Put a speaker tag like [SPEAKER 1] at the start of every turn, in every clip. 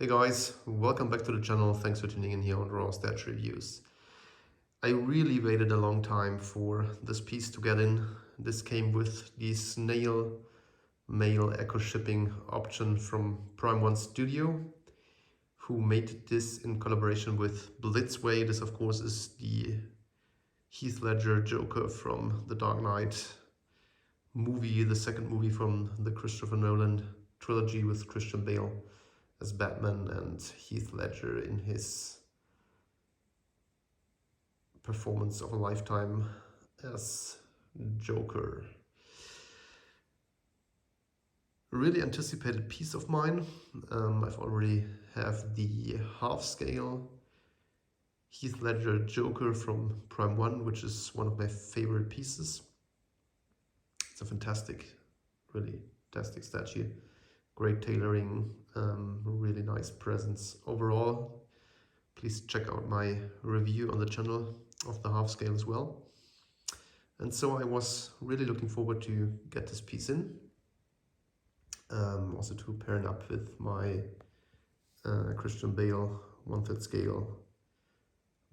[SPEAKER 1] Hey guys, welcome back to the channel. Thanks for tuning in here on Raw Stats Reviews. I really waited a long time for this piece to get in. This came with the snail mail eco shipping option from Prime One Studio, who made this in collaboration with Blitzway. This of course is the Heath Ledger Joker from the Dark Knight movie, the second movie from the Christopher Nolan trilogy with Christian Bale as Batman and Heath Ledger in his performance of a lifetime as Joker. Really anticipated piece of mine. I've already have the half scale Heath Ledger Joker from Prime One, which is one of my favorite pieces. It's a fantastic, really fantastic statue. Great tailoring, really nice presence overall. Please check out my review on the channel of the half scale as well. And so I was really looking forward to get this piece in. Also to pair it up with my Christian Bale 1/3 scale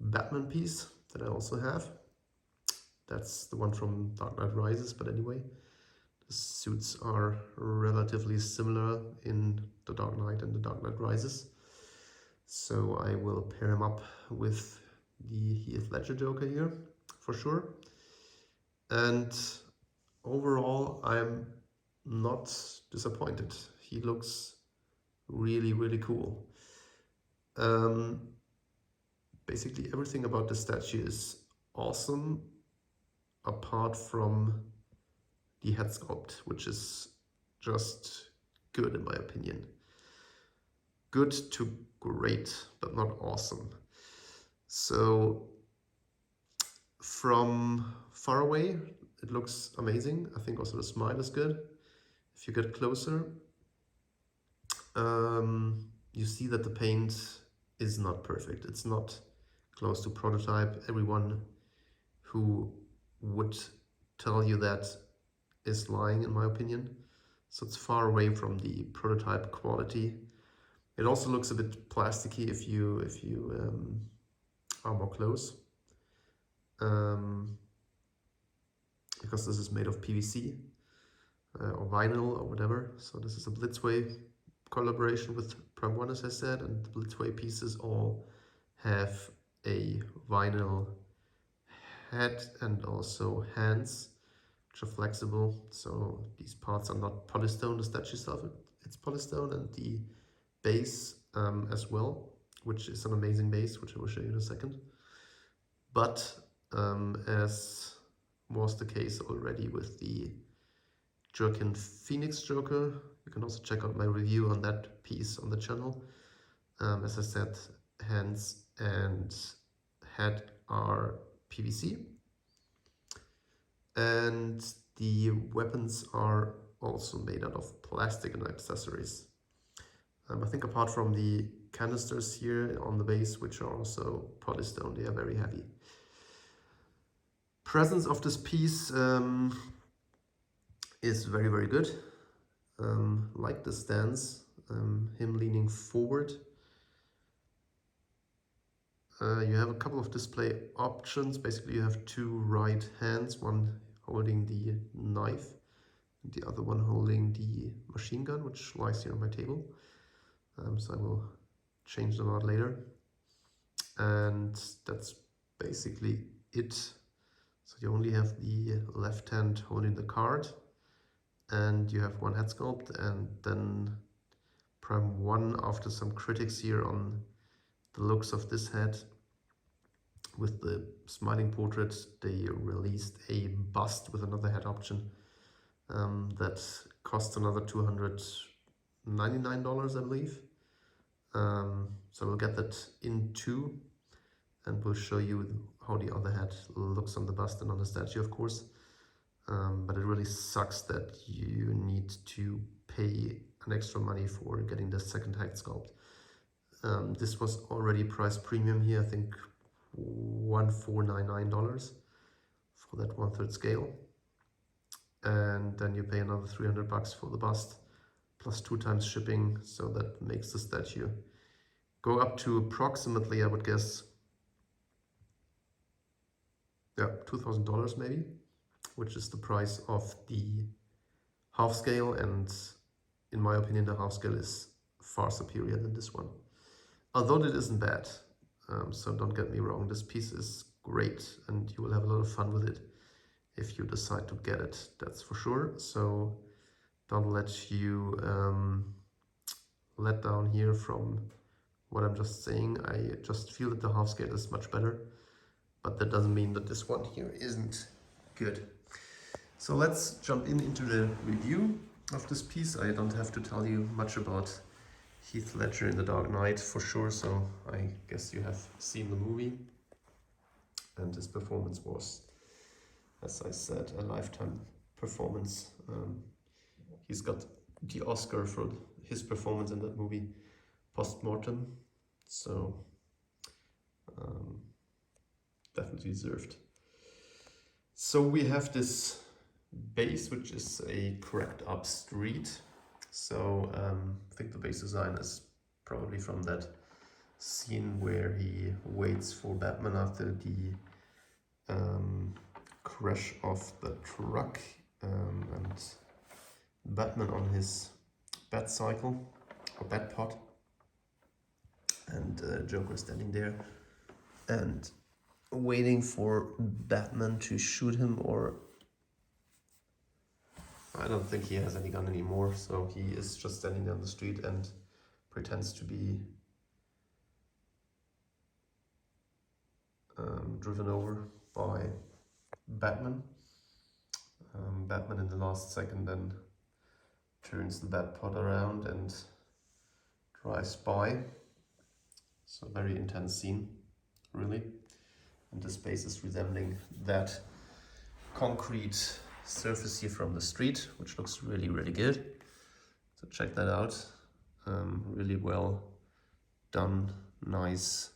[SPEAKER 1] Batman piece that I also have. That's the one from Dark Knight Rises, but anyway, the suits are relatively similar in the Dark Knight and the Dark Knight Rises. So I will pair him up with the Heath Ledger Joker here for sure. And overall, I'm not disappointed. He looks really, really cool. Basically everything about the statue is awesome, apart from the head sculpt, which is just good in my opinion. Good to great, but not awesome. So from far away, it looks amazing. I think also the smile is good. If you get closer, you see that the paint is not perfect. It's not close to prototype. Everyone who would tell you that is lying, in my opinion. So it's far away from the prototype quality. It also looks a bit plasticky if you are more close, because this is made of PVC or vinyl or whatever. So this is a Blitzway collaboration with Prime One, as I said, and the Blitzway pieces all have a vinyl head and also hands, which are flexible. So these parts are not polystone. The statue itself, it's polystone, and the base as well, which is an amazing base, which I will show you in a second. But as was the case already with the Jerkin Phoenix Joker, you can also check out my review on that piece on the channel. As I said, hands and head are PVC, and the weapons are also made out of plastic and accessories. I think apart from the canisters here on the base, which are also polystone, they are very heavy. Presence of this piece is very, very good. Like the stance, him leaning forward. You have a couple of display options. Basically, you have two right hands, one holding the knife, and the other one holding the machine gun, which lies here on my table. So I will change them out later. And that's basically it. So you only have the left hand holding the card, and you have one head sculpt, and then Prime One, after some critics here on the looks of this head with the smiling portrait, they released a bust with another head option that costs another $299, I believe. So we'll get that in too, and we'll show you how the other head looks on the bust and on the statue, of course. But it really sucks that you need to pay an extra money for getting the second head sculpt. This was already priced premium here, I think $1,499 for that 1/3 scale. And then you pay another $300 for the bust, plus 2 times shipping, so that makes the statue go up to approximately, I would guess, yeah, $2,000 maybe, which is the price of the half scale, and in my opinion the half scale is far superior than this one, although it isn't bad. So don't get me wrong, this piece is great and you will have a lot of fun with it if you decide to get it, that's for sure. So don't let you let down here from what I'm just saying. I just feel that the half scale is much better, but that doesn't mean that this one here isn't good. So let's jump into the review of this piece. I don't have to tell you much about Heath Ledger in The Dark Knight for sure, so I guess you have seen the movie. And his performance was, as I said, a lifetime performance. He's got the Oscar for his performance in that movie post-mortem, so definitely deserved. So we have this base, which is a cracked up street. So I think the base design is probably from that scene where he waits for Batman after the crash of the truck, and Batman on his bat cycle or bat pod, and Joker standing there and waiting for Batman to shoot him, or I don't think he has any gun anymore, so he is just standing down the street and pretends to be driven over by Batman. Batman in the last second then turns the bat pod around and drives by. So very intense scene, really. And the space is resembling that concrete surface here from the street, which looks really, really good. So check that out. Really well done, nice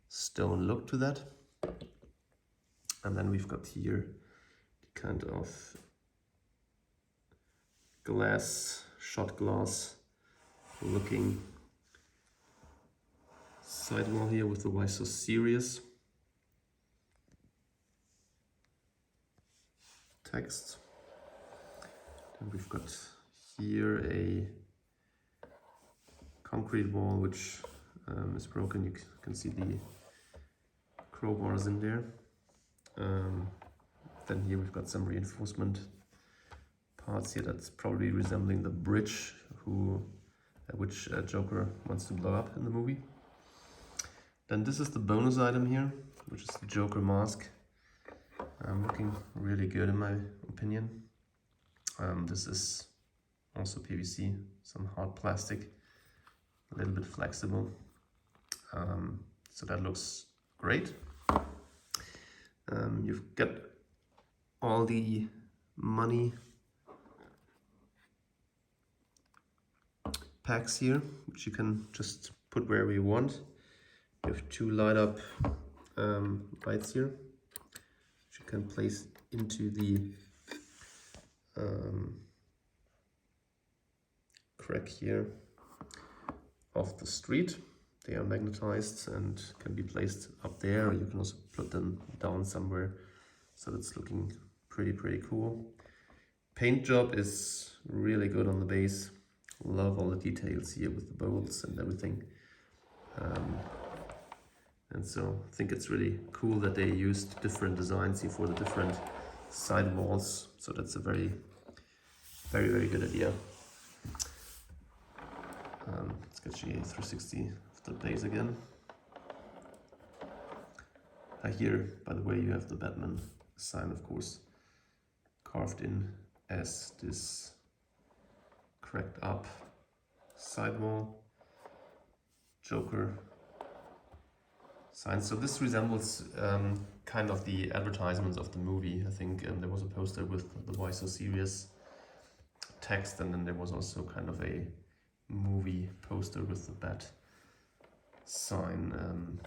[SPEAKER 1] stone look to that. And then we've got here the kind of shot glass looking sidewall here with the "Why So Serious" text. Then we've got here a concrete wall which is broken. You can see the crowbars in there. Then here we've got some reinforcement parts here that's probably resembling the bridge which Joker wants to blow up in the movie. Then this is the bonus item here, which is the Joker mask. Looking really good in my opinion. This is also PVC, some hard plastic, a little bit flexible. So that looks great. You've got all the money packs here, which you can just put wherever you want. You have two light up lights here, which you can place into the crack here of the street. They are magnetized and can be placed up there, or you can also put them down somewhere. So that's looking pretty cool. Paint job is really good on the base. Love all the details here with the bolts and everything. And so I think it's really cool that they used different designs here for the different side walls. So that's a very good idea. Let's get GA 360 of the base again. Here, by the way, you have the Batman sign, of course, carved in as this cracked up sidewall. Joker sign. So this resembles kind of the advertisements of the movie. I think there was a poster with the "Why So Serious" text, and then there was also kind of a movie poster with the bat sign,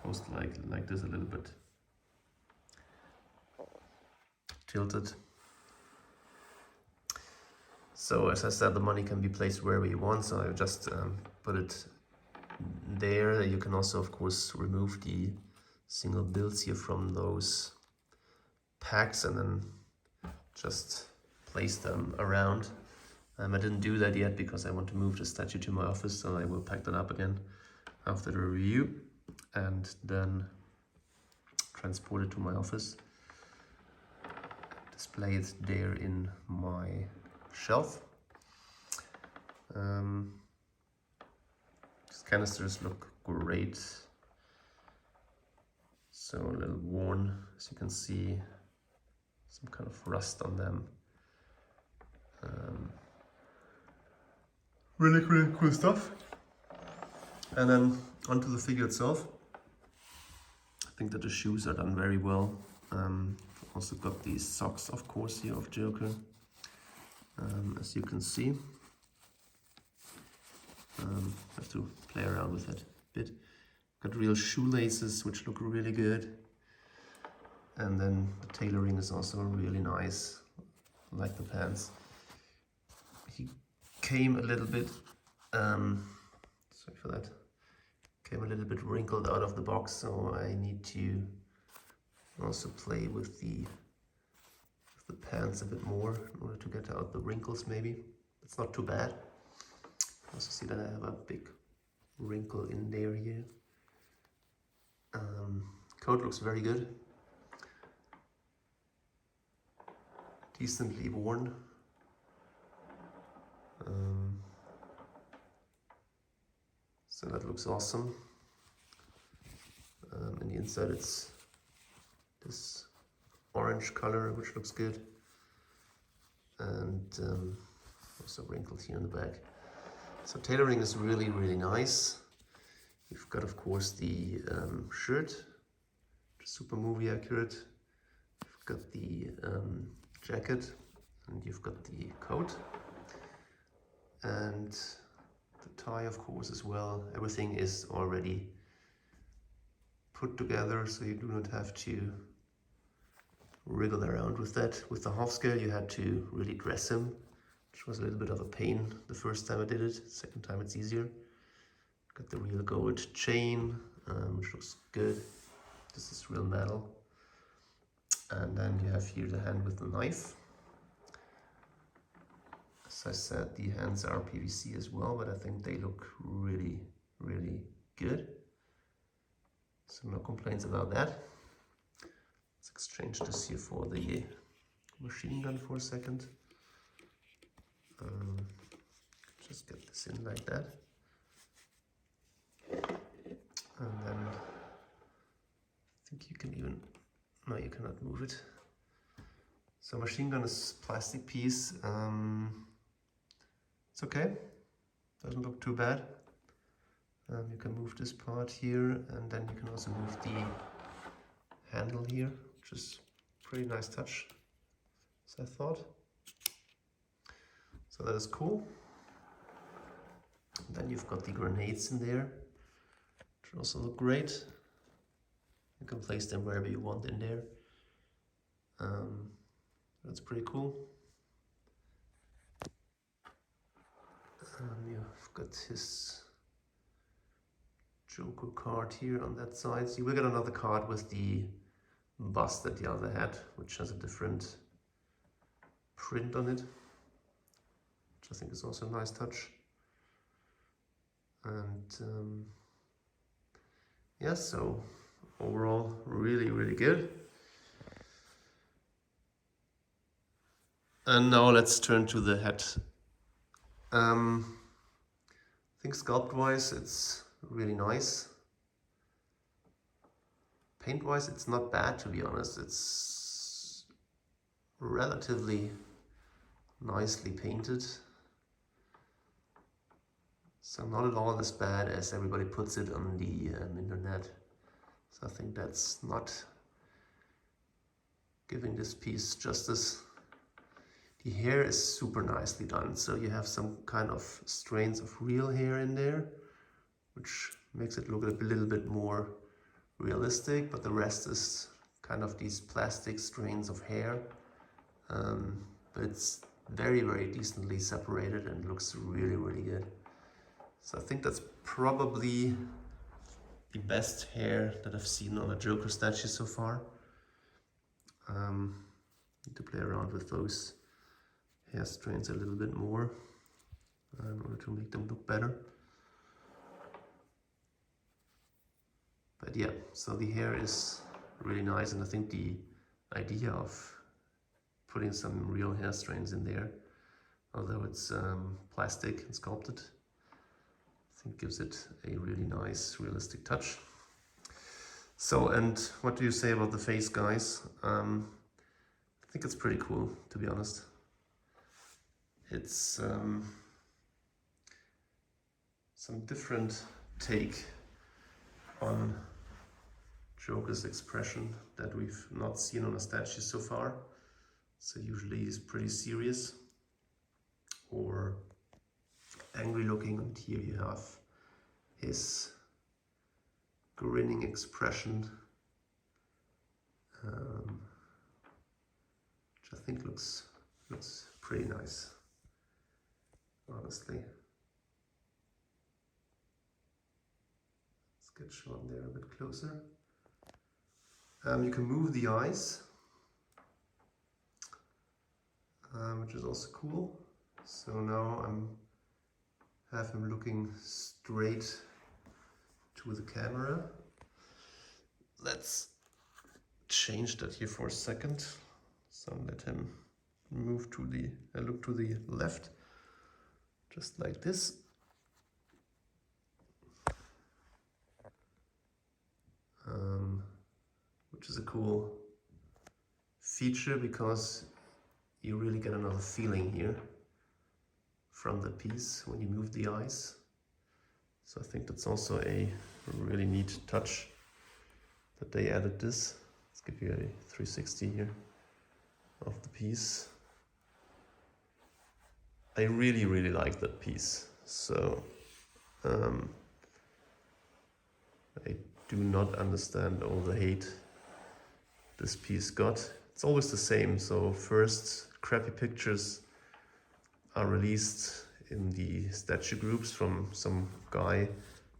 [SPEAKER 1] posted like this, a little bit tilted. So as I said, the money can be placed wherever you want, so I just put it there. You can also, of course, remove the single builds here from those packs and then just place them around. I didn't do that yet because I want to move the statue to my office, so I will pack that up again after the review and then transport it to my office. Display it there in my shelf. These canisters look great. So a little worn, as you can see, some kind of rust on them. Really cool stuff. And then onto the figure itself. I think that the shoes are done very well. Also got these socks, of course, here of Joker. As you can see. Have to play around with it a bit. Got real shoelaces, which look really good. And then the tailoring is also really nice, like the pants. He came a little bit, sorry for that, came a little bit wrinkled out of the box, so I need to also play with the pants a bit more in order to get out the wrinkles maybe. It's not too bad. Also see that I have a big wrinkle in there here. Coat looks very good. Decently worn. So that looks awesome. In the inside it's this orange color, which looks good. And also wrinkled here in the back. So tailoring is really nice. You've got, of course, the shirt, super movie accurate. You've got the jacket, and you've got the coat. And the tie, of course, as well. Everything is already put together, so you do not have to wriggle around with that. With the half scale, you had to really dress him, which was a little bit of a pain the first time I did it. Second time it's easier. Got the real gold chain, which looks good. This is real metal. And then you have here the hand with the knife. As I said, the hands are PVC as well, but I think they look really good. So no complaints about that. Let's exchange this here for the machine gun for a second. Just get this in like that. And then I think you can even, no, you cannot move it. So machine gun is plastic piece. It's okay, doesn't look too bad. You can move this part here, and then you can also move the handle here, which is a pretty nice touch, as I thought. So that is cool. And then you've got the grenades in there, which also look great. You can place them wherever you want in there. That's pretty cool. You've got his Joker card here on that side. So you will get another card with the bust that the other had, which has a different print on it, which I think is also a nice touch. And yeah, so overall really good. And now let's turn to the head. I think sculpt wise it's really nice. Paint wise it's not bad, to be honest. It's relatively nicely painted. So not at all as bad as everybody puts it on the internet. So I think that's not giving this piece justice. The hair is super nicely done. So you have some kind of strands of real hair in there, which makes it look a little bit more realistic, but the rest is kind of these plastic strands of hair. But it's very decently separated and looks really good. So I think that's probably the best hair that I've seen on a Joker statue so far. Need to play around with those hair strands a little bit more in order to make them look better. But yeah, so the hair is really nice, and I think the idea of putting some real hair strands in there, although it's plastic and sculpted, I think gives it a really nice realistic touch. So, and what do you say about the face, guys? I think it's pretty cool, to be honest. It's some different take on Joker's expression that we've not seen on a statue so far. So usually he's pretty serious or angry looking, and here you have his grinning expression, which I think looks pretty nice, honestly. Let's get shown there a bit closer. You can move the eyes, which is also cool. So now have him looking straight to the camera. Let's change that here for a second. So let him move to the look to the left, just like this. Which is a cool feature because you really get another feeling here from the piece when you move the eyes. So I think that's also a really neat touch that they added this. Let's give you a 360 here of the piece. I really like that piece. So I do not understand all the hate this piece got. It's always the same. So first, crappy pictures are released in the statue groups from some guy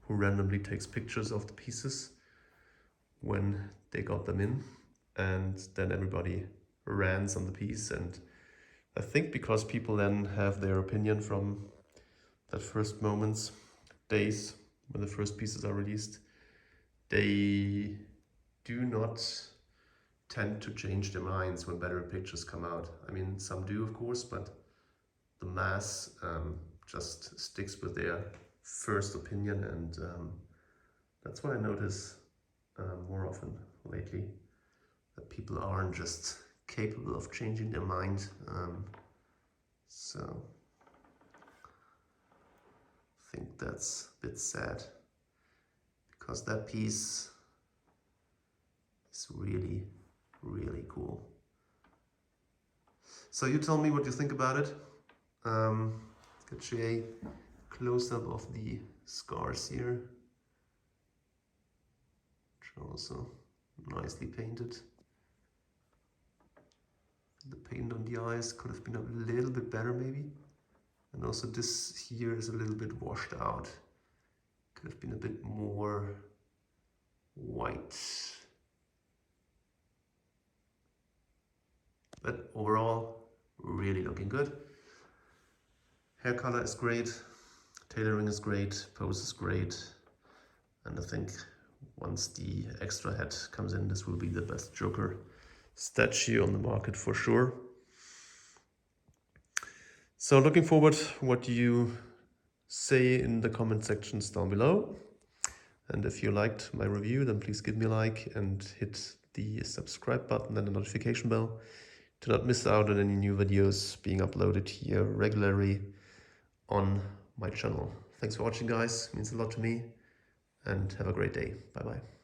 [SPEAKER 1] who randomly takes pictures of the pieces when they got them in, and then everybody rants on the piece. And I think because people then have their opinion from that first moments, days when the first pieces are released, they do not tend to change their minds when better pictures come out. I mean, some do, of course, but the mass just sticks with their first opinion, and that's what I notice more often lately, that people aren't just capable of changing their mind. So I think that's a bit sad, because that piece is really cool. So you tell me what you think about it. Get you a close-up of the scars here, which are also nicely painted. The paint on the eyes could have been a little bit better maybe. And also this here is a little bit washed out. Could have been a bit more white. But overall, really looking good. Hair color is great, tailoring is great, pose is great. And I think once the extra head comes in, this will be the best Joker statue on the market for sure. So looking forward what you say in the comment sections down below. And if you liked my review, then please give me a like and hit the subscribe button and the notification bell to not miss out on any new videos being uploaded here regularly on my channel. Thanks for watching, guys. It means a lot to me, and have a great day. Bye bye.